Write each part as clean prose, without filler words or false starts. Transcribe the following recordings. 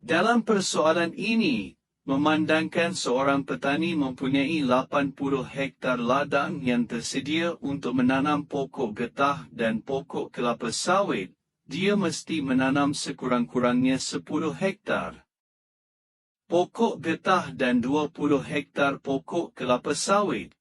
Dalam persoalan ini, memandangkan seorang petani mempunyai 80 hektar ladang yang tersedia untuk menanam pokok getah dan pokok kelapa sawit, dia mesti menanam sekurang-kurangnya 10 hektar pokok getah dan 20 hektar pokok kelapa sawit.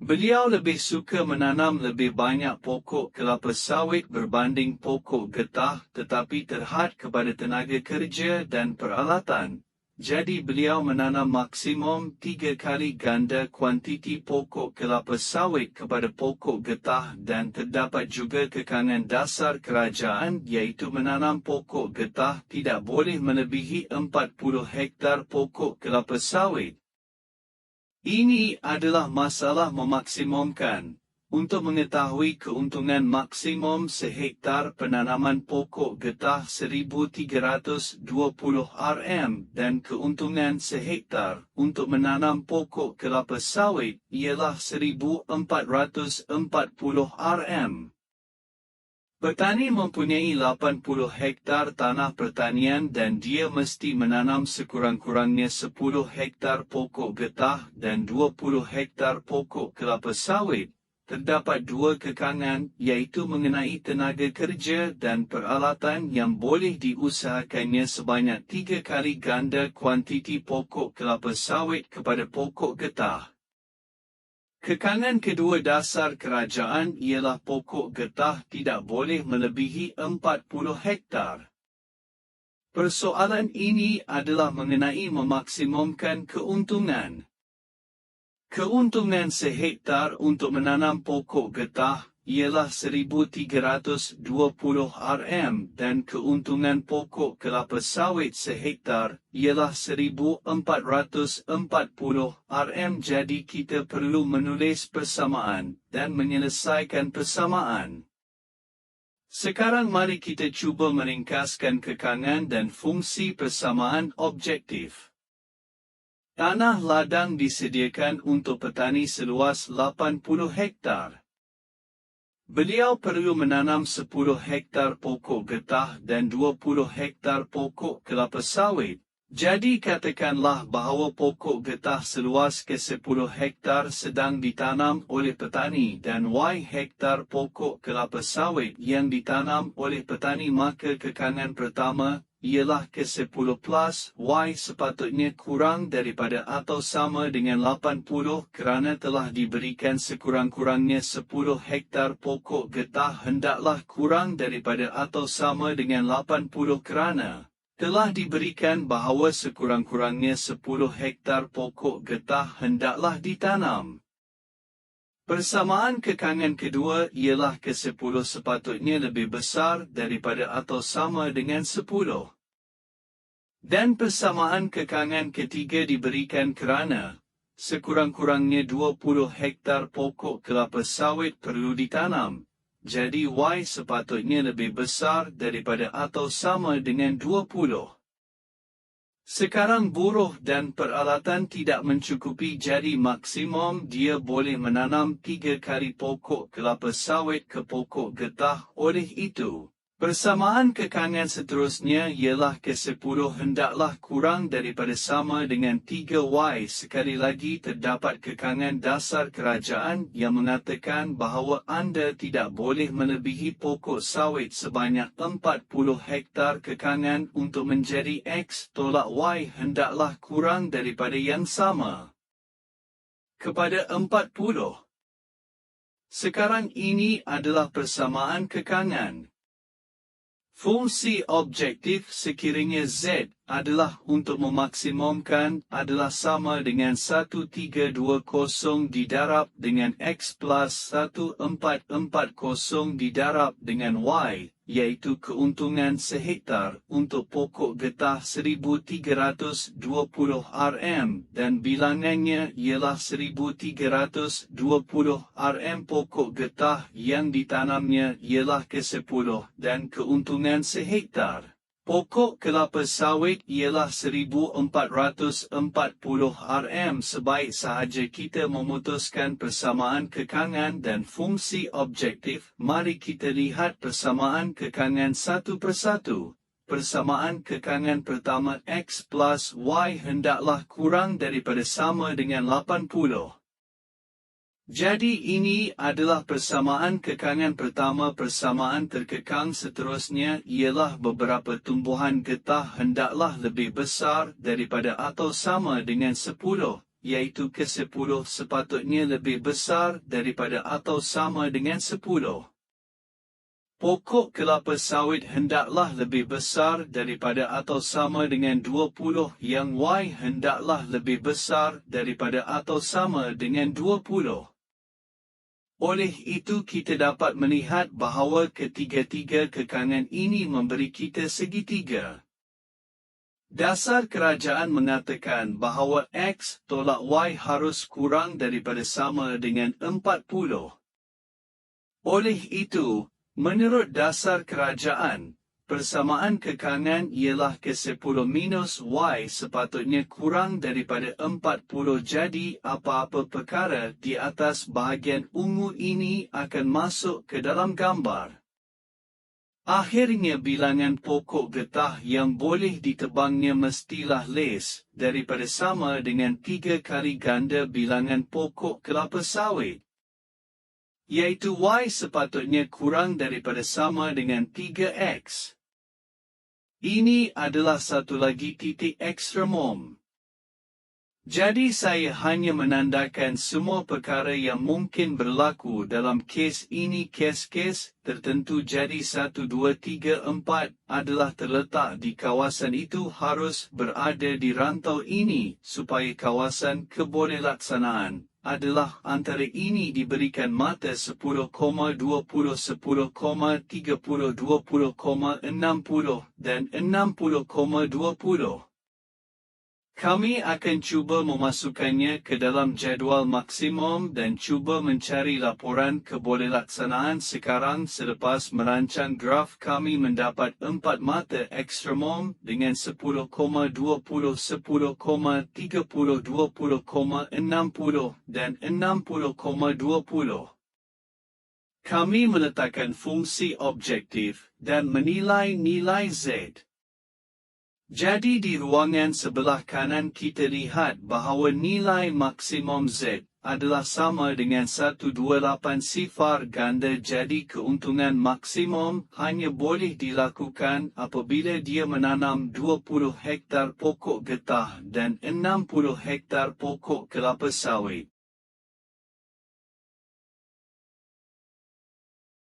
Beliau lebih suka menanam lebih banyak pokok kelapa sawit berbanding pokok getah, tetapi terhad kepada tenaga kerja dan peralatan. Jadi beliau menanam maksimum 3 kali ganda kuantiti pokok kelapa sawit kepada pokok getah, dan terdapat juga kekangan dasar kerajaan iaitu menanam pokok getah tidak boleh melebihi 40 hektar pokok kelapa sawit. Ini adalah masalah memaksimumkan. Untuk mengetahui keuntungan maksimum sehektar penanaman pokok getah 1320 Rm dan keuntungan sehektar untuk menanam pokok kelapa sawit ialah 1440 Rm. Petani mempunyai 80 hektar tanah pertanian dan dia mesti menanam sekurang-kurangnya 10 hektar pokok getah dan 20 hektar pokok kelapa sawit. Terdapat dua kekangan, iaitu mengenai tenaga kerja dan peralatan yang boleh diusahakannya sebanyak 3 kali ganda kuantiti pokok kelapa sawit kepada pokok getah. Kekangan kedua dasar kerajaan ialah pokok getah tidak boleh melebihi 40 hektar. Persoalan ini adalah mengenai memaksimumkan keuntungan. Keuntungan sehektar untuk menanam pokok getah ialah 1320 Rm dan keuntungan pokok kelapa sawit sehektar ialah 1440 Rm. Jadi kita perlu menulis persamaan dan menyelesaikan persamaan. Sekarang mari kita cuba meringkaskan kekangan dan fungsi persamaan objektif. Tanah ladang disediakan untuk petani seluas 80 hektar. Beliau perlu menanam 10 hektar pokok getah dan 20 hektar pokok kelapa sawit. Jadi katakanlah bahawa pokok getah seluas ke-10 hektar sedang ditanam oleh petani dan Y hektar pokok kelapa sawit yang ditanam oleh petani, maka kekangan pertama ialah ke-10 plus Y sepatutnya kurang daripada atau sama dengan 80 kerana telah diberikan sekurang-kurangnya 10 hektar pokok getah hendaklah kurang daripada atau sama dengan 80 kerana telah diberikan bahawa sekurang-kurangnya 10 hektar pokok getah hendaklah ditanam. Persamaan kekangan kedua ialah ke-10 sepatutnya lebih besar daripada atau sama dengan 10. Dan persamaan kekangan ketiga diberikan kerana sekurang-kurangnya 20 hektar pokok kelapa sawit perlu ditanam. Jadi Y sepatutnya lebih besar daripada atau sama dengan 20. Sekarang buruh dan peralatan tidak mencukupi, jadi maksimum dia boleh menanam 3 kali pokok kelapa sawit ke pokok getah. Oleh itu, persamaan kekangan seterusnya ialah ke-10 hendaklah kurang daripada sama dengan 3Y. Sekali lagi terdapat kekangan dasar kerajaan yang mengatakan bahawa anda tidak boleh melebihi pokok sawit sebanyak 40 hektar. Kekangan untuk menjadi X tolak Y hendaklah kurang daripada yang sama kepada 40. Sekarang ini adalah persamaan kekangan. Fungsi objektif sekiranya Z adalah untuk memaksimumkan adalah sama dengan 1320 didarab dengan X plus 1440 didarab dengan Y, yaitu keuntungan sehektar untuk pokok getah 1320 Rm dan bilangannya ialah 1320 Rm. Pokok getah yang ditanamnya ialah ke-10 dan keuntungan sehektar pokok kelapa sawit ialah 1440 Rm. Sebaik sahaja kita memutuskan persamaan kekangan dan fungsi objektif, mari kita lihat persamaan kekangan satu persatu. persamaan kekangan pertama X plus Y hendaklah kurang daripada sama dengan 80. Jadi ini adalah persamaan kekangan pertama. Persamaan terkekang seterusnya ialah beberapa tumbuhan getah hendaklah lebih besar daripada atau sama dengan 10, iaitu ke-10 sepatutnya lebih besar daripada atau sama dengan 10. Pokok kelapa sawit hendaklah lebih besar daripada atau sama dengan 20, yang Y hendaklah lebih besar daripada atau sama dengan 20. Oleh itu kita dapat melihat bahawa ketiga-tiga kekangan ini memberi kita segitiga. Dasar kerajaan mengatakan bahawa X tolak Y harus kurang daripada sama dengan 40. Oleh itu, menurut dasar kerajaan, persamaan kekangan ialah ke-10 minus Y sepatutnya kurang daripada 40. Jadi apa-apa perkara di atas bahagian ungu ini akan masuk ke dalam gambar. Akhirnya bilangan pokok getah yang boleh ditebangnya mestilah less daripada sama dengan 3 kali ganda bilangan pokok kelapa sawit, iaitu Y sepatutnya kurang daripada sama dengan 3X. Ini adalah satu lagi titik ekstremum. Jadi saya hanya menandakan semua perkara yang mungkin berlaku dalam kes ini. Kes-kes tertentu jadi 1, 2, 3, 4 adalah terletak di kawasan itu harus berada di rantau ini supaya kawasan kebolehlaksanaan adalah antara ini diberikan mata 10,20, 10,30, 20,60 dan 60,20. Kami akan cuba memasukkannya ke dalam jadual maksimum dan cuba mencari laporan kebolehlaksanaan sekarang. Selepas merancang graf kami mendapat 4 mata ekstremum dengan 10,20, 10,30, 20,60 dan 60,20. Kami meletakkan fungsi objektif dan menilai nilai Z. Jadi di ruangan sebelah kanan kita lihat bahawa nilai maksimum Z adalah sama dengan 128 sifar ganda. Jadi keuntungan maksimum hanya boleh dilakukan apabila dia menanam 20 hektar pokok getah dan 60 hektar pokok kelapa sawit.